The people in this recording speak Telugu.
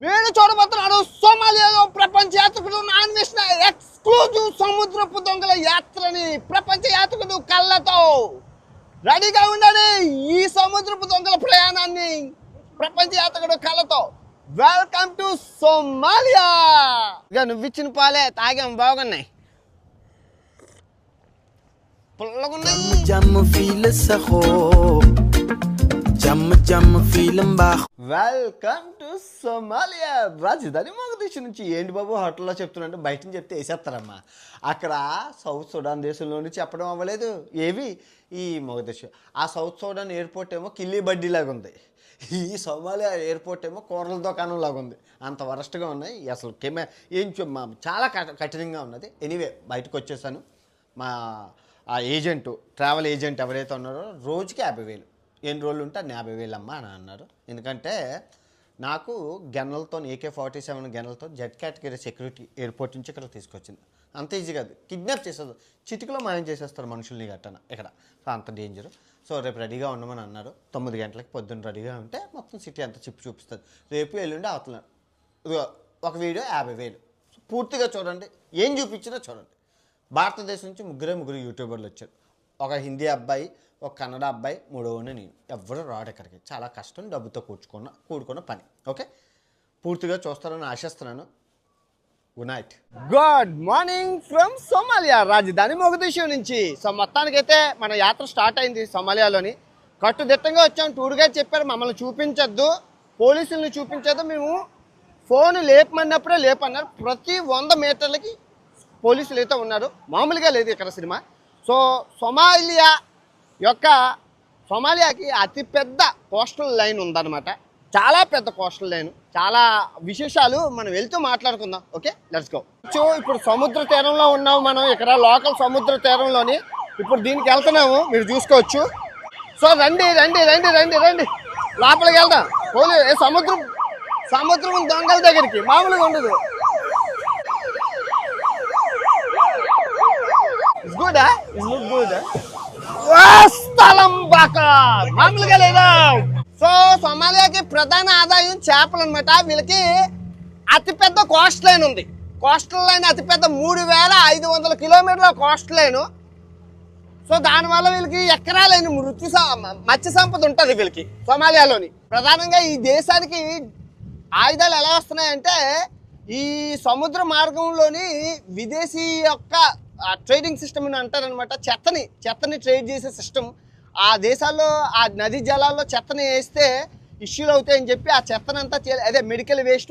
నేను చూడబోతున్నాడు సోమాలియాలో ప్రపంచ యాత్రికుడు అన్వేషణ ఎక్స్క్లూజివ్ సముద్రపు దొంగల యాత్రని ప్రపంచ యాత్రికుడు కళ్ళతో రెడీగా ఉండండి. ఈ సముద్రపు దొంగల ప్రయాణాన్ని ప్రపంచ యాత్రికుడు కళ్ళతో. Welcome to Somalia. ఇక నువ్వు ఇచ్చిన పాలే తాగాం, బాగున్నాయి, పుల్లగున్నాయి. Welcome to Somalia. రాజధాని మొగదీషు నుంచి. ఏంటి బాబు హోటల్లో చెప్తున్నట్టు బయట నుంచి చెప్తే వేసేస్తారమ్మా. అక్కడ సౌత్ సుడాన్ దేశంలో నుంచి చెప్పడం అవ్వలేదు ఏవి ఈ మొగదీషు. ఆ సౌత్ సుడాన్ ఎయిర్పోర్ట్ ఏమో కిల్లీ బడ్డీ లాగా ఉంది, ఈ సోమాలియా ఎయిర్పోర్ట్ ఏమో కూరల దుకాణం లాగా ఉంది. అంత వరస్ట్గా ఉన్నాయి అసలు. చాలా కఠినంగా ఉన్నది. ఎనీవే బయటకు వచ్చేసాను. మా ఆ ఏజెంటు, ట్రావెల్ ఏజెంట్ ఎవరైతే ఉన్నారో రోజుకి 50,000, ఎన్ని రోజులు ఉంటే అన్ని 50,000 అమ్మా అని అన్నారు. ఎందుకంటే నాకు గన్నలతో AK-47 గన్నలతో జెడ్ కేటగిరీ సెక్యూరిటీ ఎయిర్పోర్ట్ నుంచి ఇక్కడ తీసుకొచ్చింది. అంత ఈజీ కాదు, కిడ్నాప్ చేసేది, చిటికలో మాయం చేసేస్తారు మనుషుల్ని గట్టన ఇక్కడ. సో అంత డేంజరు. సో రేపు రెడీగా ఉండమని అన్నారు. 9 గంటలకు పొద్దున్న రెడీగా ఉంటే మొత్తం సిటీ అంతా చూపిస్తుంది. రేపు ఎల్లుండి అవతల ఒక వీడియో 50,000 పూర్తిగా చూడండి. ఏం చూపించినా చూడండి. భారతదేశం నుంచి ముగ్గురు యూట్యూబర్లు వచ్చారు. ఒక హిందీ అబ్బాయి, ఒక కన్నడ అబ్బాయి, మూడోని నేను. ఎవరు రాడు ఇక్కడికి. చాలా కష్టం, డబ్బుతో కూడుకున్న పని. ఓకే, పూర్తిగా చూస్తారని ఆశిస్తున్నాను. Good night. Good morning from Somalia, రాజధాని మొగదీషు నుంచి. సో మొత్తానికైతే మన యాత్ర స్టార్ట్ అయింది సోమాలియాలోని. కట్టుదిట్టంగా వచ్చాం. టూర్ గైడ్ చెప్పారు మమ్మల్ని చూపించొద్దు, పోలీసులను చూపించొద్దు, మేము ఫోన్ లేపమన్నప్పుడే లేపన్నారు. ప్రతి 100 మీటర్లకి పోలీసులు అయితే ఉన్నారు. మామూలుగా లేదు ఇక్కడ సినిమా. సో సోమాలియాకి అతిపెద్ద కోస్టల్ లైన్ ఉందన్నమాట. చాలా పెద్ద కోస్టల్ లైన్, చాలా విశేషాలు మనం వెళ్తూ మాట్లాడుకుందాం. Okay, let's go. ఇప్పుడు సముద్ర తీరంలో ఉన్నాము మనం, ఇక్కడ లోకల్ సముద్ర తీరంలోని. ఇప్పుడు దీనికి వెళ్తున్నాము, మీరు చూసుకోవచ్చు. సో రండి లోపలికి వెళ్దాం. సముద్రం దొంగల దగ్గరికి మామూలుగా ఉండదు. స్థలం బాగా మామూలుగా లేదా. సో సోమాలియాకి ప్రధాన ఆదాయం చేపలు అనమాట. వీళ్ళకి అతిపెద్ద కోస్ట్ లైన్ ఉంది. కోస్టల్ లైన్ అతిపెద్ద 3,500 కిలోమీటర్ల కోస్ట్ లైన్. సో దానివల్ల వీళ్ళకి ఎకరాలైన మత్స్య సంపద ఉంటుంది వీళ్ళకి సోమాలియాలోని. ప్రధానంగా ఈ దేశానికి ఆయుధాలు ఎలా వస్తున్నాయంటే ఈ సముద్ర మార్గంలోని విదేశీ యొక్క ట్రేడింగ్ సిస్టమ్ అని అంటారనమాట. చెత్తని ట్రేడ్ చేసే సిస్టమ్. ఆ దేశాల్లో ఆ నదీ జలాల్లో చెత్తని వేస్తే ఇష్యూలు అవుతాయని చెప్పి ఆ చెత్తనంతా అదే మెడికల్ వేస్ట్